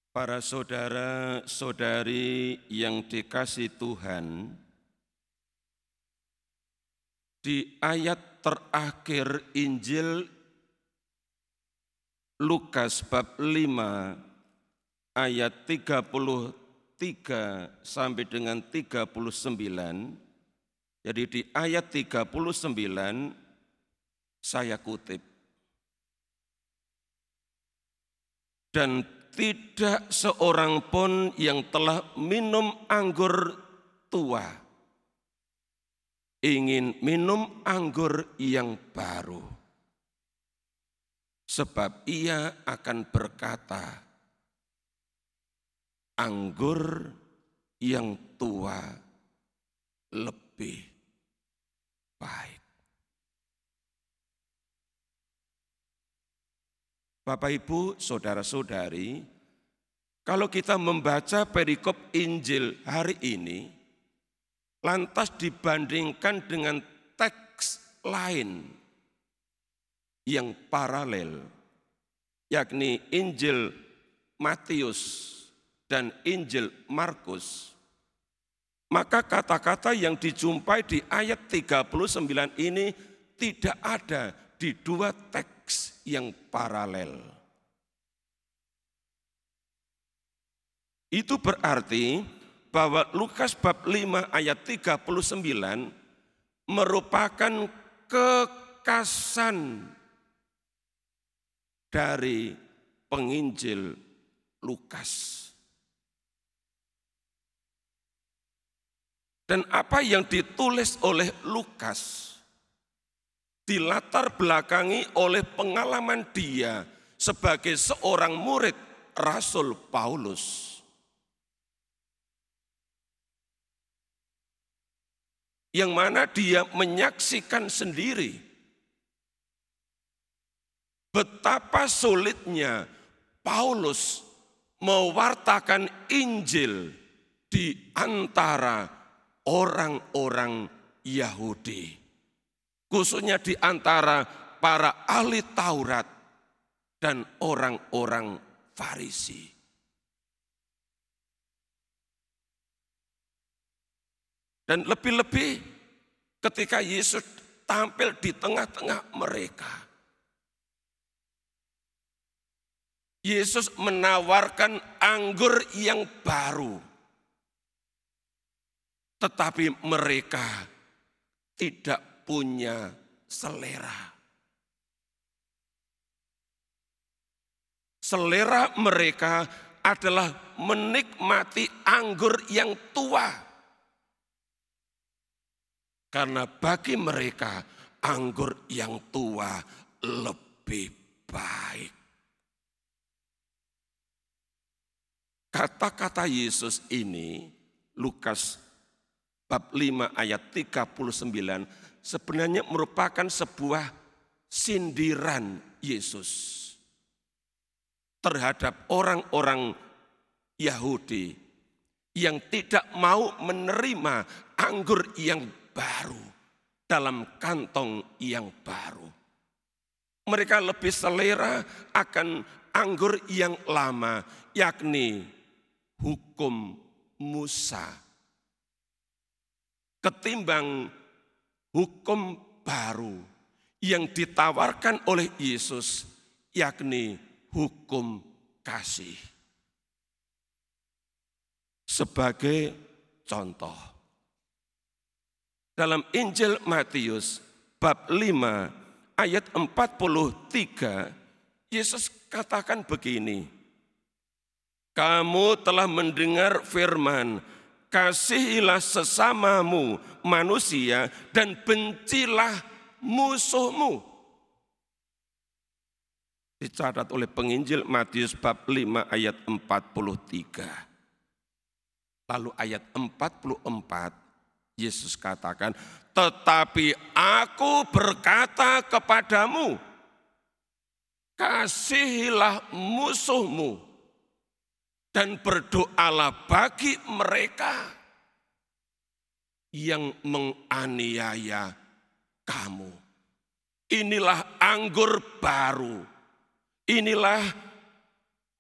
Para saudara-saudari yang dikasihi Tuhan, di ayat terakhir Injil Lukas bab 5 ayat 33 sampai dengan 39, jadi di ayat 39 saya kutip. Dan tidak seorang pun yang telah minum anggur tua ingin minum anggur yang baru, sebab ia akan berkata, anggur yang tua lebih baik. Bapak, Ibu, saudara-saudari, kalau kita membaca perikop Injil hari ini, lantas dibandingkan dengan teks lain yang paralel, yakni Injil Matius dan Injil Markus, maka kata-kata yang dijumpai di ayat 39 ini tidak ada di dua teks yang paralel. Itu berarti bahwa Lukas bab 5 ayat 39 merupakan kekasan dari penginjil Lukas. Dan apa yang ditulis oleh Lukas dilatar belakangi oleh pengalaman dia sebagai seorang murid Rasul Paulus. Yang mana dia menyaksikan sendiri betapa sulitnya Paulus mewartakan Injil di antara orang-orang Yahudi, khususnya di antara para ahli Taurat dan orang-orang Farisi. Dan lebih-lebih ketika Yesus tampil di tengah-tengah mereka, Yesus menawarkan anggur yang baru, tetapi mereka tidak punya selera. Selera mereka adalah menikmati anggur yang tua. Karena bagi mereka anggur yang tua lebih baik. Kata-kata Yesus ini, Lukas bab 5 ayat 39, sebenarnya merupakan sebuah sindiran Yesus terhadap orang-orang Yahudi yang tidak mau menerima anggur yang baru dalam kantong yang baru. Mereka lebih selera akan anggur yang lama, yakni hukum Musa, ketimbang hukum baru yang ditawarkan oleh Yesus, yakni hukum kasih. Sebagai contoh, dalam Injil Matius bab 5 ayat 43, Yesus katakan begini, kamu telah mendengar firman, kasihilah sesamamu manusia dan bencilah musuhmu. Dicatat oleh penginjil Matius bab 5 ayat 43. Lalu ayat 44, Yesus katakan, tetapi aku berkata kepadamu, kasihilah musuhmu dan berdoalah bagi mereka yang menganiaya kamu. Inilah anggur baru, inilah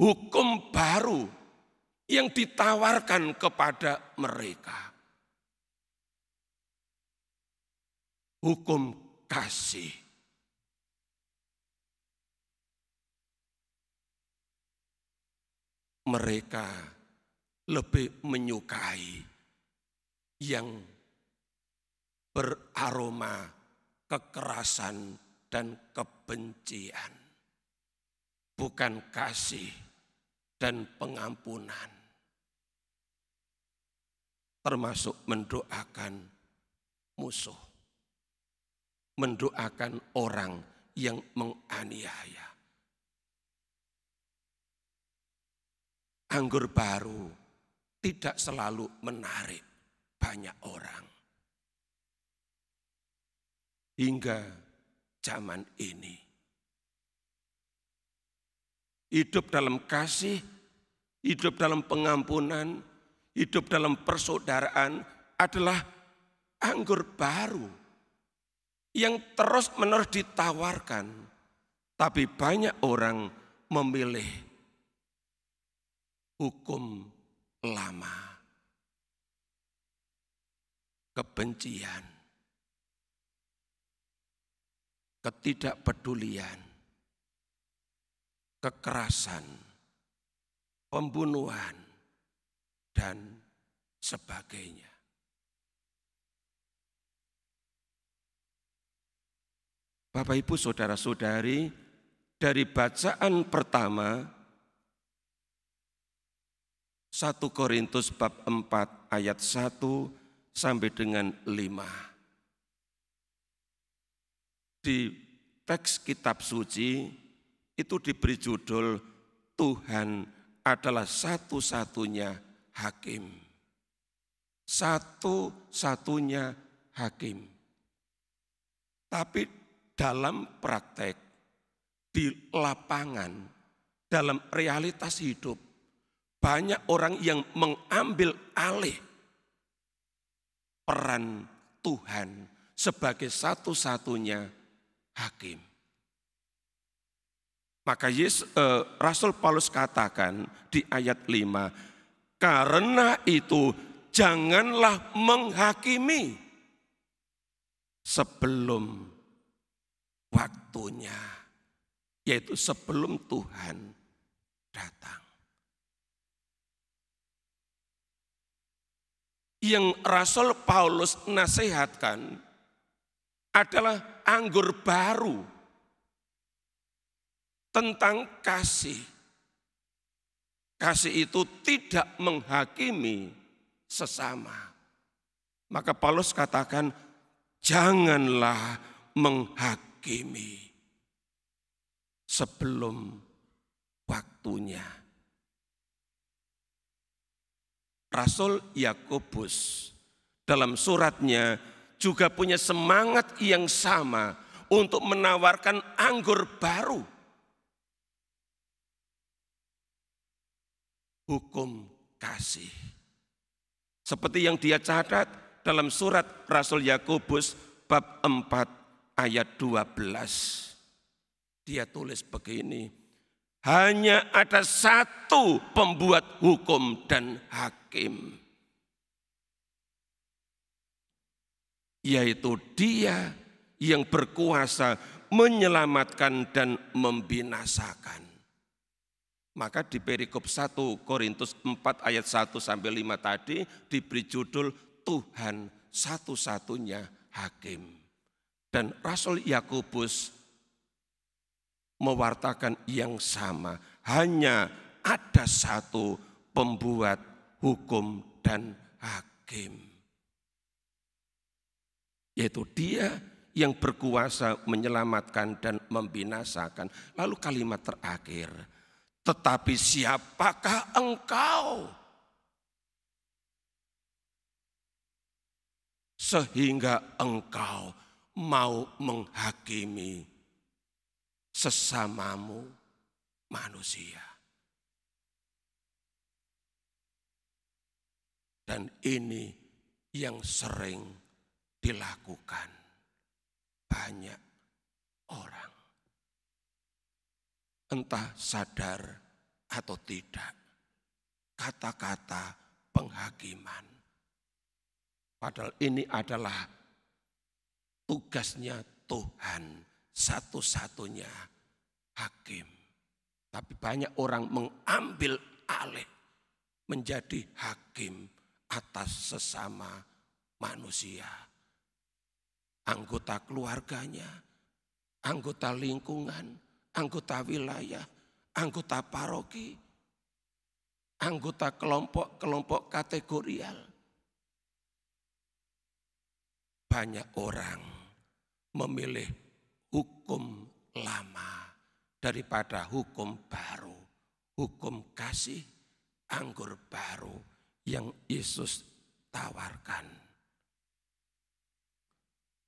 hukum baru yang ditawarkan kepada mereka. Hukum kasih. Mereka lebih menyukai yang beraroma kekerasan dan kebencian, bukan kasih dan pengampunan, termasuk mendoakan musuh, mendoakan orang yang menganiaya. Anggur baru tidak selalu menarik banyak orang. Hingga zaman ini. Hidup dalam kasih, hidup dalam pengampunan, hidup dalam persaudaraan adalah anggur baru yang terus-menerus ditawarkan. Tapi banyak orang memilih hukum lama, kebencian, ketidakpedulian, kekerasan, pembunuhan, dan sebagainya. Bapak, Ibu, saudara-saudari, dari bacaan pertama 1 Korintus bab 4 ayat 1 sampai dengan 5. Di teks kitab suci itu diberi judul Tuhan adalah satu-satunya hakim. Satu-satunya hakim. Tapi dalam praktek, di lapangan, dalam realitas hidup, banyak orang yang mengambil alih peran Tuhan sebagai satu-satunya hakim. Maka Rasul Paulus katakan di ayat 5, karena itu janganlah menghakimi sebelum waktunya, yaitu sebelum Tuhan datang. Yang Rasul Paulus nasihatkan adalah anggur baru tentang kasih. Kasih itu tidak menghakimi sesama. Maka Paulus katakan, janganlah menghakimi sebelum waktunya. Rasul Yakobus dalam suratnya juga punya semangat yang sama untuk menawarkan anggur baru. Hukum kasih. Seperti yang dia catat dalam surat Rasul Yakobus bab 4 ayat 12. Dia tulis begini, hanya ada satu pembuat hukum dan hakim, yaitu Dia yang berkuasa menyelamatkan dan membinasakan. Maka di perikop 1 Korintus 4 ayat 1 sampai 5 tadi diberi judul Tuhan satu-satunya hakim. Dan Rasul Yakobus mewartakan yang sama, hanya ada satu pembuat hukum dan hakim, yaitu Dia yang berkuasa menyelamatkan dan membinasakan. Lalu kalimat terakhir, tetapi siapakah engkau sehingga engkau mau menghakimi sesamamu manusia? Dan ini yang sering dilakukan banyak orang, entah sadar atau tidak. kata-kata penghakiman. Padahal ini adalah tugasnya Tuhan, satu-satunya hakim. Tapi banyak orang mengambil alih menjadi hakim atas sesama manusia. Anggota keluarganya, anggota lingkungan, anggota wilayah, anggota paroki, anggota kelompok-kelompok kategorial. Banyak orang memilih hukum lama daripada hukum baru, hukum kasih anggur baru yang Yesus tawarkan.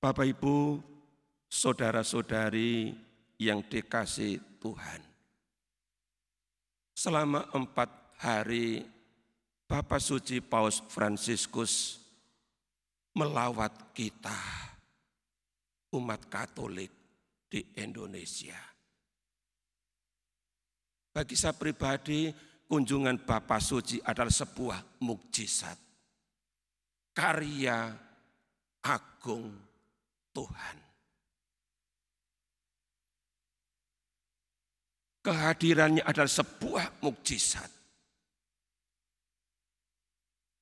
Bapak Ibu, saudara-saudari yang dikasihi Tuhan. Selama 4 hari Bapak Suci Paus Fransiskus melawat kita, umat Katolik di Indonesia. Bagi saya pribadi, kunjungan Bapak Suci adalah sebuah mukjizat, karya agung Tuhan. Kehadirannya adalah sebuah mukjizat.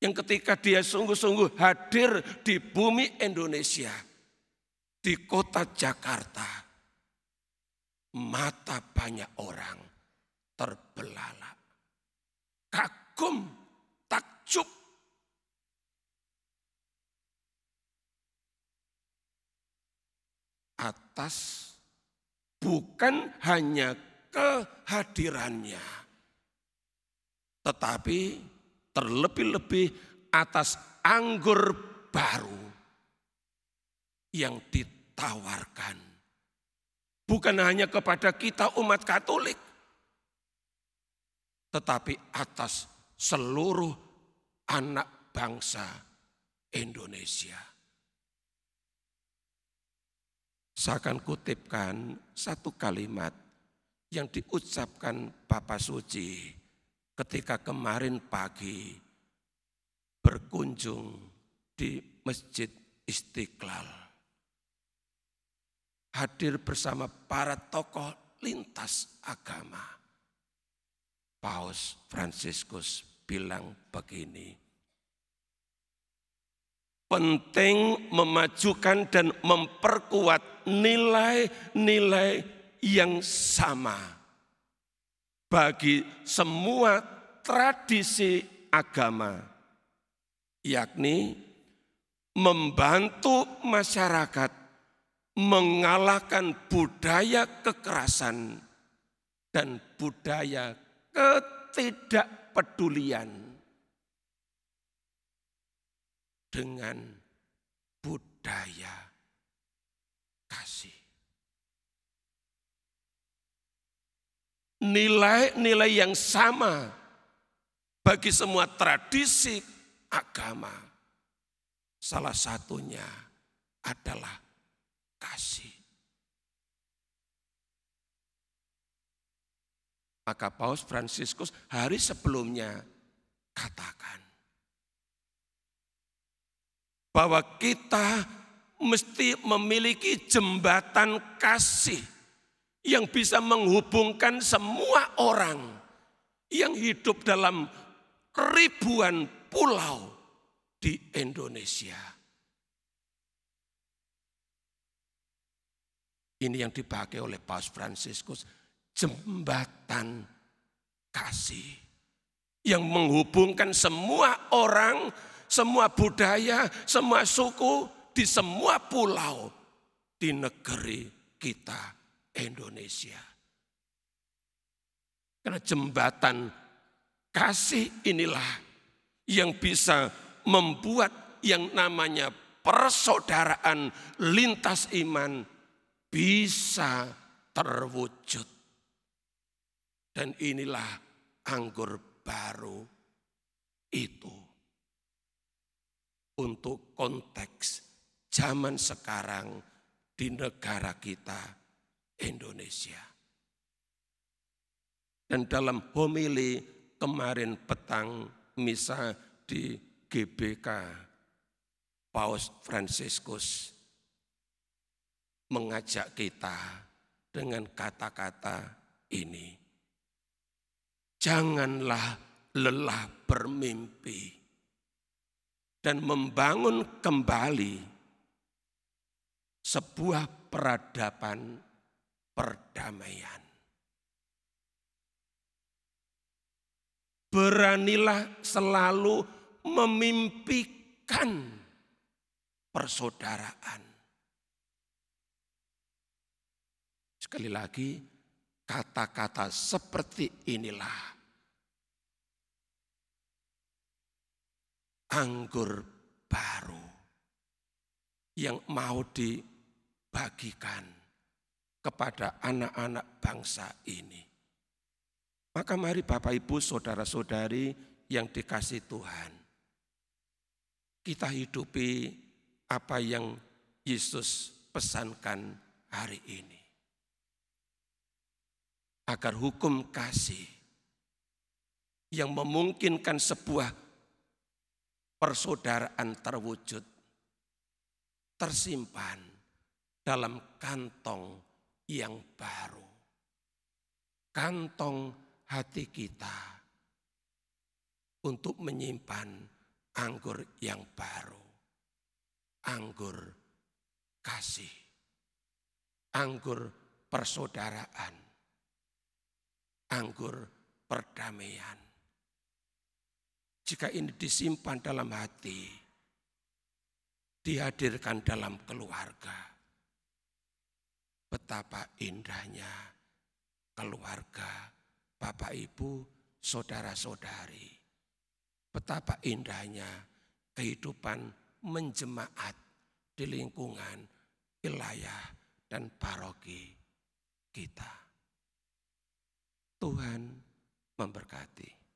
Yang ketika dia sungguh-sungguh hadir di bumi Indonesia, di kota Jakarta, mata banyak orang terbelalak, kagum, takjub. Atas bukan hanya kehadirannya, tetapi terlebih-lebih atas anggur baru yang ditawarkan. Bukan hanya kepada kita umat Katolik, tetapi atas seluruh anak bangsa Indonesia. Saya akan kutipkan satu kalimat yang diucapkan Bapak Suci ketika kemarin pagi berkunjung di Masjid Istiqlal. Hadir bersama para tokoh lintas agama. Paus Fransiskus bilang begini, penting memajukan dan memperkuat nilai-nilai yang sama bagi semua tradisi agama, yakni membantu masyarakat mengalahkan budaya kekerasan dan budaya ketidakpedulian dengan budaya kasih. Nilai-nilai yang sama bagi semua tradisi agama. Salah satunya adalah kasih. Maka Paus Fransiskus hari sebelumnya katakan bahwa kita mesti memiliki jembatan kasih yang bisa menghubungkan semua orang yang hidup dalam ribuan pulau di Indonesia. Ini yang dipakai oleh Paus Fransiskus, jembatan kasih yang menghubungkan semua orang, semua budaya, semua suku di semua pulau di negeri kita Indonesia. Karena jembatan kasih inilah yang bisa membuat yang namanya persaudaraan lintas iman bisa terwujud. Dan inilah anggur baru itu untuk konteks zaman sekarang di negara kita Indonesia. Dan dalam homili kemarin petang misa di GBK, Paus Fransiskus mengajak kita dengan kata-kata ini. Janganlah lelah bermimpi dan membangun kembali sebuah peradaban perdamaian. Beranilah selalu memimpikan persaudaraan. Sekali lagi, kata-kata seperti inilah anggur baru yang mau dibagikan kepada anak-anak bangsa ini. Maka mari Bapak Ibu, saudara-saudari yang dikasihi Tuhan, kita hidupi apa yang Yesus pesankan hari ini. Agar hukum kasih yang memungkinkan sebuah persaudaraan terwujud, tersimpan dalam kantong yang baru. Kantong hati kita untuk menyimpan anggur yang baru. Anggur kasih. Anggur persaudaraan. Anggur perdamaian. Jika ini disimpan dalam hati, dihadirkan dalam keluarga, betapa indahnya keluarga Bapak Ibu, saudara-saudari. Betapa indahnya kehidupan menjemaat di lingkungan wilayah dan paroki kita. Tuhan memberkati.